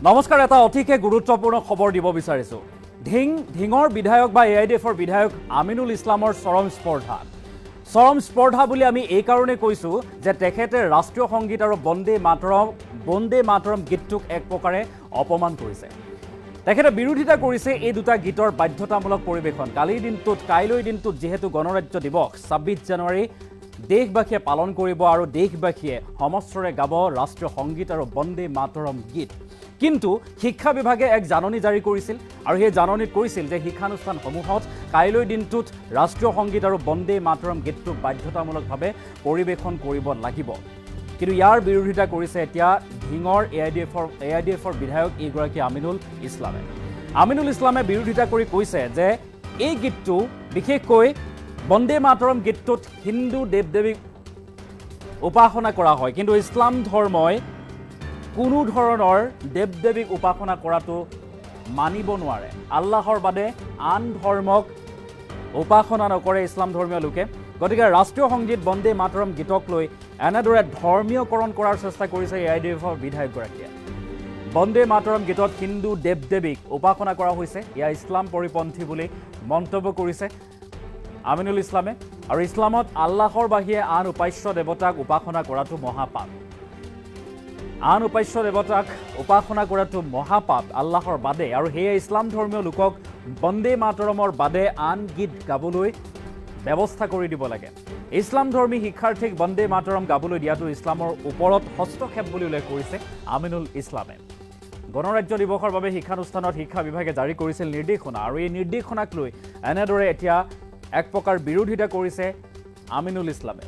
নমস্কাৰ, এটা অতিকে গুৰুত্বপূৰ্ণ খবৰ দিব বিচাৰিছোঁ। ঢিঙৰ বিধায়ক বা AIDFৰ বিধায়ক আমিনুল ইছলামৰ চৰম স্পৰ্ধা বুলি আমি এই কাৰণে কৈছোঁ যে তেখেতে ৰাষ্ট্ৰীয় সংগীত আৰু বন্দে মাতৰম গীতটোক এক প্ৰকাৰে অপমান কৰিছে। তেখেতে বিৰোধিতা কৰিছে এই দুটা গীতৰ বাধ্যতামূলক পৰিৱেশন। কাইলৈ দিনটোত যিহেতু গণৰাজ্য দিৱস ২৬ জানুৱাৰী দেশবাসীয়ে পালন কৰিব আৰু দেশবাসীয়ে সমস্তৰে গাব ৰাষ্ট্ৰীয় সংগীত আৰু বন্দে মাতৰম গীত। কিন্তু শিক্ষা বিভাগে এক জাননী জাৰি কৰিছিল আৰু সেই জাননীত কৈছিল যে শিক্ষানুষ্ঠানসমূহত কাইলৈ দিনটোত ৰাষ্ট্ৰীয় সংগীত আৰু বন্দে মাতৰম গীতটো বাধ্যতামূলকভাৱে পৰিৱেশন কৰিব লাগিব। কিন্তু ইয়াৰ বিৰোধিতা কৰিছে এতিয়া ঢিঙৰ AIDFৰ বিধায়ক এইগৰাকী আমিনুল ইছলামে বিৰোধিতা কৰি কৈছে যে এই গীতটো বিশেষকৈ বন্দে মাতৰম গীতটোত হিন্দু দেৱ দেৱীক উপাসনা কৰা হয়, কিন্তু ইছলাম ধৰ্মই কোনো ধৰণৰ দেৱ দেৱীক উপাসনা কৰাটো মানিব নোৱাৰে। আল্লাহৰ বাদে আন ধৰ্মক উপাসনা নকৰে ইছলাম ধৰ্মীয় লোকে। গতিকে ৰাষ্ট্ৰীয় সংগীত বন্দে মাতৰম গীতক লৈ এনেদৰে ধৰ্মীয়কৰণ কৰাৰ চেষ্টা কৰিছে AIDFৰ বিধায়কগৰাকীয়ে। বন্দে মাতৰম গীতত হিন্দু দেৱ দেৱীক উপাসনা কৰা হৈছে, এয়া ইছলাম পৰিপন্থী বুলি মন্তব্য কৰিছে আমিনুল ইছলামে। আৰু ইছলামত আল্লাহৰ বাহিৰে আন উপাস্য দেৱতাক উপাসনা কৰাটো মহাপাপ। আল্লাহৰ বাদে, আৰু সেয়ে ইছলাম ধৰ্মীয় লোকক বন্দে মাতৰমৰ বাদে আন গীত গাবলৈ ব্যৱস্থা কৰি দিব লাগে। ইছলাম ধৰ্মী শিক্ষাৰ্থীক বন্দে মাতৰম গাবলৈ দিয়াটো ইছলামৰ ওপৰত হস্তক্ষেপ বুলি উল্লেখ কৰিছে আমিনুল ইছলামে। গণৰাজ্য দিৱসৰ বাবে শিক্ষানুষ্ঠানত শিক্ষা বিভাগে জাৰি কৰিছিল নিৰ্দেশনা, আৰু এই নিৰ্দেশনাক লৈ এনেদৰে এতিয়া এক প্ৰকাৰ বিৰোধিতা কৰিছে আমিনুল ইছলামে।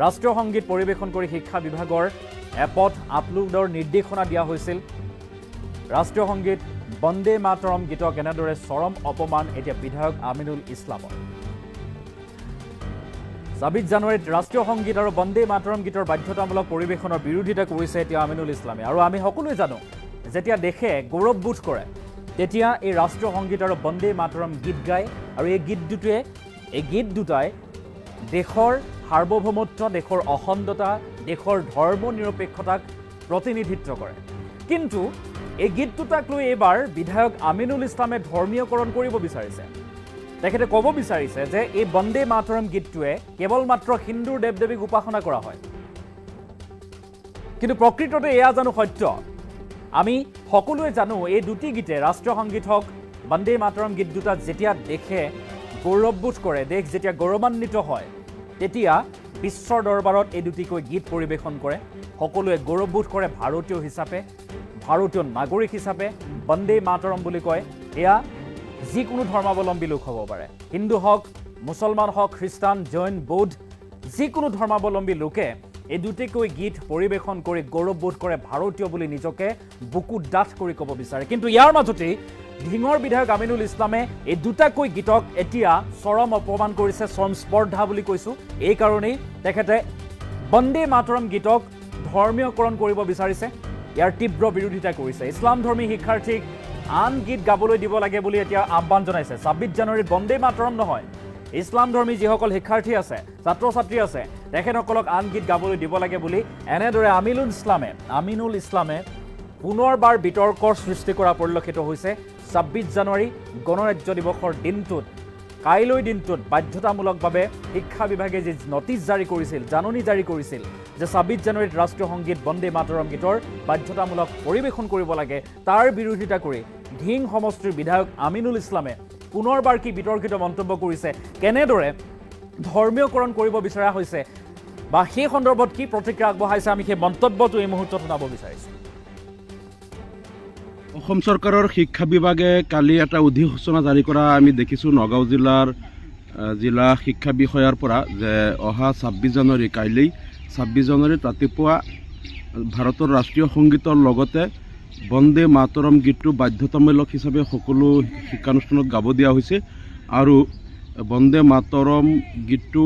ৰাষ্ট্ৰীয় সংগীত পৰিৱেশন কৰি শিক্ষা বিভাগৰ এপত আপলোডৰ নিৰ্দেশনা দিয়া হৈছিল। ৰাষ্ট্ৰীয় সংগীত বন্দে মাতৰম গীতক এনেদৰে চৰম অপমান এতিয়া বিধায়ক আমিনুল ইছলামৰ। ২৬ জানুৱাৰীত ৰাষ্ট্ৰীয় সংগীত আৰু বন্দে মাতৰম গীতৰ বাধ্যতামূলক পৰিৱেশনৰ বিৰোধিতা কৰিছে এতিয়া আমিনুল ইছলামে। আৰু আমি সকলোৱে জানো, যেতিয়া দেশে গৌৰৱবোধ কৰে তেতিয়া এই ৰাষ্ট্ৰীয় সংগীত আৰু বন্দে মাতৰম গীত গায়, আৰু এই গীত দুটাই দেশৰ সাৰ্বভৌমত্ব, দেশৰ অখণ্ডতা, দেশৰ ধৰ্ম নিৰপেক্ষতাক প্ৰতিনিধিত্ব কৰে। কিন্তু এই গীত দুটাক লৈ এইবাৰ বিধায়ক আমিনুল ইছলামে ধৰ্মীয়কৰণ কৰিব বিচাৰিছে। তেখেতে ক'ব বিচাৰিছে যে এই বন্দে মাতৰম গীতটোৱে কেৱল মাত্ৰ হিন্দুৰ দেৱ দেৱীক উপাসনা কৰা হয়। কিন্তু প্ৰকৃততে এয়া জানো সত্য? আমি সকলোৱে জানো এই দুটি গীতে, ৰাষ্ট্ৰীয় সংগীত হওক বন্দে মাতৰম গীত দুটা, যেতিয়া দেশে গৌৰৱবোধ কৰে, দেশ যেতিয়া গৌৰৱান্বিত হয়, তেতিয়া বিশ্বৰ দৰবাৰত এই দুটিকৈ গীত পৰিৱেশন কৰে। সকলোৱে গৌৰৱবোধ কৰে ভাৰতীয় হিচাপে, ভাৰতীয় নাগৰিক হিচাপে। বন্দে মাতৰম বুলি কয় এয়া যিকোনো ধৰ্মাৱলম্বী লোক হ'ব পাৰে, হিন্দু হওক, মুছলমান হওক, খ্ৰীষ্টান, জৈন, বৌদ্ধ, যিকোনো ধৰ্মাৱলম্বী লোকে এই দুটিকৈ গীত পৰিৱেশন কৰি গৌৰৱবোধ কৰে ভাৰতীয় বুলি নিজকে বুকু ডাঠ কৰি ক'ব বিচাৰে। কিন্তু ইয়াৰ মাজতেই ঢিঙৰ বিধায়ক আমিনুল ইছলামে এই দুটাকৈ গীতক এতিয়া চৰম অপমান কৰিছে, চৰম স্পৰ্ধা বুলি কৈছোঁ। এই কাৰণেই তেখেতে বন্দে মাতৰম গীতক ধৰ্মীয়কৰণ কৰিব বিচাৰিছে, ইয়াৰ তীব্ৰ বিৰোধিতা কৰিছে। ইছলাম ধৰ্মী শিক্ষাৰ্থীক আন গীত গাবলৈ দিব লাগে বুলি এতিয়া আহ্বান জনাইছে। ২৬ জানুৱাৰীত বন্দে মাতৰম নহয়, ইছলাম ধৰ্মী যিসকল শিক্ষাৰ্থী আছে, ছাত্ৰ ছাত্ৰী আছে, তেখেতসকলক আন গীত গাবলৈ দিব লাগে বুলি এনেদৰে আমিনুল ইছলামে পুনৰবাৰ বিতৰ্কৰ সৃষ্টি কৰা পৰিলক্ষিত হৈছে। ২৬ জানুৱাৰী গণৰাজ্য দিৱসৰ দিনটোত, কাইলৈ দিনটোত বাধ্যতামূলকভাৱে শিক্ষা বিভাগে যি নটিচ জাৰি কৰিছিল, জাননী জাৰি কৰিছিল যে ২৬ জানুৱাৰীত ৰাষ্ট্ৰীয় সংগীত বন্দে মাতৰম গীতৰ বাধ্যতামূলক পৰিৱেশন কৰিব লাগে, তাৰ বিৰোধিতা কৰি ঢিং সমষ্টিৰ বিধায়ক আমিনুল ইছলামে পুনৰবাৰ কি বিতৰ্কিত মন্তব্য কৰিছে, কেনেদৰে ধৰ্মীয়কৰণ কৰিব বিচৰা হৈছে বা সেই সন্দৰ্ভত কি প্ৰতিক্ৰিয়া আগবঢ়াইছে, আমি সেই মন্তব্যটো এই মুহূৰ্তত শুনাব বিচাৰিছোঁ। অসম চৰকাৰৰ শিক্ষা বিভাগে কালি এটা অধিসূচনা জাৰি কৰা আমি দেখিছোঁ নগাঁও জিলাৰ জিলা শিক্ষা বিষয়াৰ পৰা, যে অহা ২৬ জানুৱাৰী, কাইলৈ ২৬ জানুৱাৰীত ৰাতিপুৱা ভাৰতৰ ৰাষ্ট্ৰীয় সংগীতৰ লগতে বন্দে মাতৰম গীতটো বাধ্যতামূলক হিচাপে সকলো শিক্ষানুষ্ঠানত গাব দিয়া হৈছে। আৰু বন্দে মাতৰম গীতটো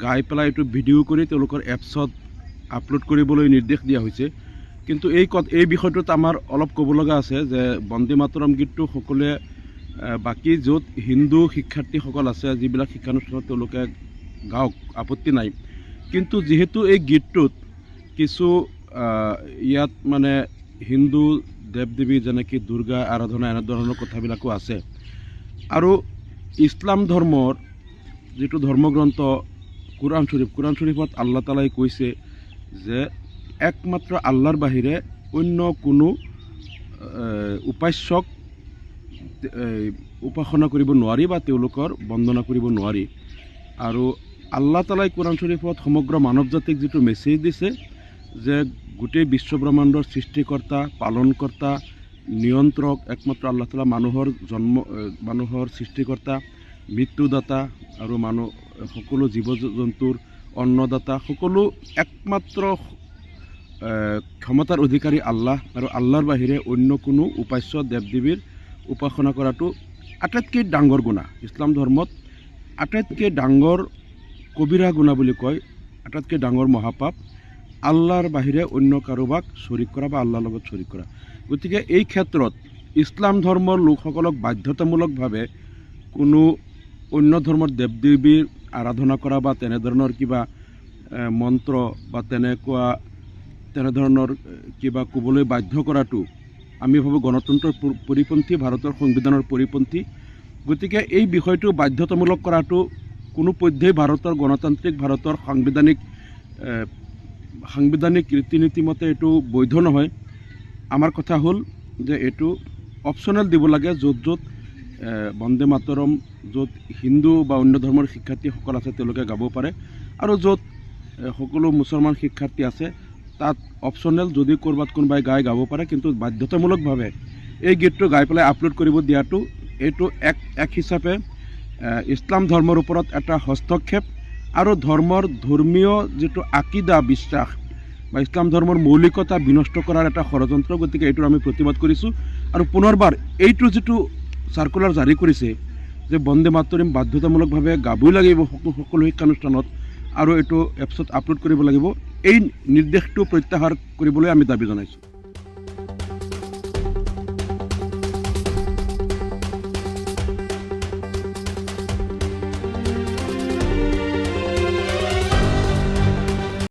গাই পেলাই এইটো ভিডিঅ' কৰি তেওঁলোকৰ এপছত আপলোড কৰিবলৈ নিৰ্দেশ দিয়া হৈছে। কিন্তু এই বিষয়টোত আমাৰ অলপ ক'ব লগা আছে যে বন্দে মাতৰম গীতটো সকলোৱে বাকী য'ত হিন্দু শিক্ষাৰ্থীসকল আছে, যিবিলাক শিক্ষানুষ্ঠানত তেওঁলোকে গাওক, আপত্তি নাই। কিন্তু যিহেতু এই গীতটোত কিছু ইয়াত মানে হিন্দু দেৱ দেৱী যেনেকৈ দুৰ্গা আৰাধনা এনেধৰণৰ কথাবিলাকো আছে। আৰু ইছলাম ধৰ্মৰ যিটো ধৰ্মগ্ৰন্থ কোৰআন শ্বৰীফত আল্লাহ তালাই কৈছে যে একমাত্ৰ আল্লাহৰ বাহিৰে অন্য কোনো উপাস্যক উপাসনা কৰিব নোৱাৰি বা তেওঁলোকৰ বন্দনা কৰিব নোৱাৰি। আৰু আল্লাহ তালাই কোৰআন শ্বৰীফত সমগ্ৰ মানৱ জাতিক যিটো মেছেজ দিছে যে গোটেই বিশ্বব্ৰহ্মাণ্ডৰ সৃষ্টিকৰ্তা, পালনকৰ্তা, নিয়ন্ত্ৰক একমাত্ৰ আল্লাহ তালা, মানুহৰ সৃষ্টিকৰ্তা, মৃত্যুদাতা আৰু সকলো জীৱ জন্তুৰ অন্নদাতা, সকলো একমাত্ৰ ক্ষমতাৰ অধিকাৰী আল্লাহ। আৰু আল্লাহৰ বাহিৰে অন্য কোনো উপাস্য দেৱ দেৱীৰ উপাসনা কৰাটো আটাইতকৈ ডাঙৰ গুণা। ইছলাম ধৰ্মত আটাইতকৈ ডাঙৰ কবিৰা গুণা বুলি কয়, আটাইতকৈ ডাঙৰ মহাপাপ আল্লাহৰ বাহিৰে অন্য কাৰোবাক শ্বৰীক কৰা বা আল্লাহৰ লগত শ্বৰীক কৰা। গতিকে এই ক্ষেত্ৰত ইছলাম ধৰ্মৰ লোকসকলক বাধ্যতামূলকভাৱে কোনো অন্য ধৰ্মৰ দেৱ দেৱীৰ আৰাধনা কৰা বা তেনেধৰণৰ কিবা মন্ত্ৰ বা তেনেধৰণৰ কিবা ক'বলৈ বাধ্য কৰাটো আমি ভাবোঁ গণতন্ত্ৰৰ পৰিপন্থী, ভাৰতৰ সংবিধানৰ পৰিপন্থী। গতিকে এই বিষয়টো বাধ্যতামূলক কৰাটো কোনোপধ্যেই ভাৰতৰ গণতান্ত্ৰিক, ভাৰতৰ সাংবিধানিক ৰীতি নীতি মতে এইটো বৈধ নহয়। আমাৰ কথা হ'ল যে এইটো অপশ্যনেল দিব লাগে, য'ত বন্দে মাতৰম য'ত হিন্দু বা অন্য ধৰ্মৰ শিক্ষাৰ্থীসকল আছে তেওঁলোকে গাব পাৰে, আৰু য'ত সকলো মুছলমান শিক্ষাৰ্থী আছে তাত অপশ্যনেল, যদি ক'ৰবাত কোনোবাই গাব পাৰে, কিন্তু বাধ্যতামূলকভাৱে এই গীতটো গাই পেলাই আপলোড কৰিব দিয়াটো এইটো এক হিচাপে ইছলাম ধৰ্মৰ ওপৰত এটা হস্তক্ষেপ আৰু ধৰ্মীয় যিটো আকিদা, বিশ্বাস বা ইছলাম ধৰ্মৰ মৌলিকতা বিনষ্ট কৰাৰ এটা ষড়যন্ত্ৰ। গতিকে এইটোৰ আমি প্ৰতিবাদ কৰিছোঁ। আৰু পুনৰবাৰ এইটো যিটো চাৰ্কুলাৰ জাৰি কৰিছে যে বন্দে মাতৰম বাধ্যতামূলকভাৱে গাবই লাগিব সকলো শিক্ষানুষ্ঠানত আৰু এইটো এপছত আপলোড কৰিব লাগিব, এই নিৰ্দেশটো প্ৰত্যাহাৰ কৰিবলৈ আমি দাবী জনাইছোঁ।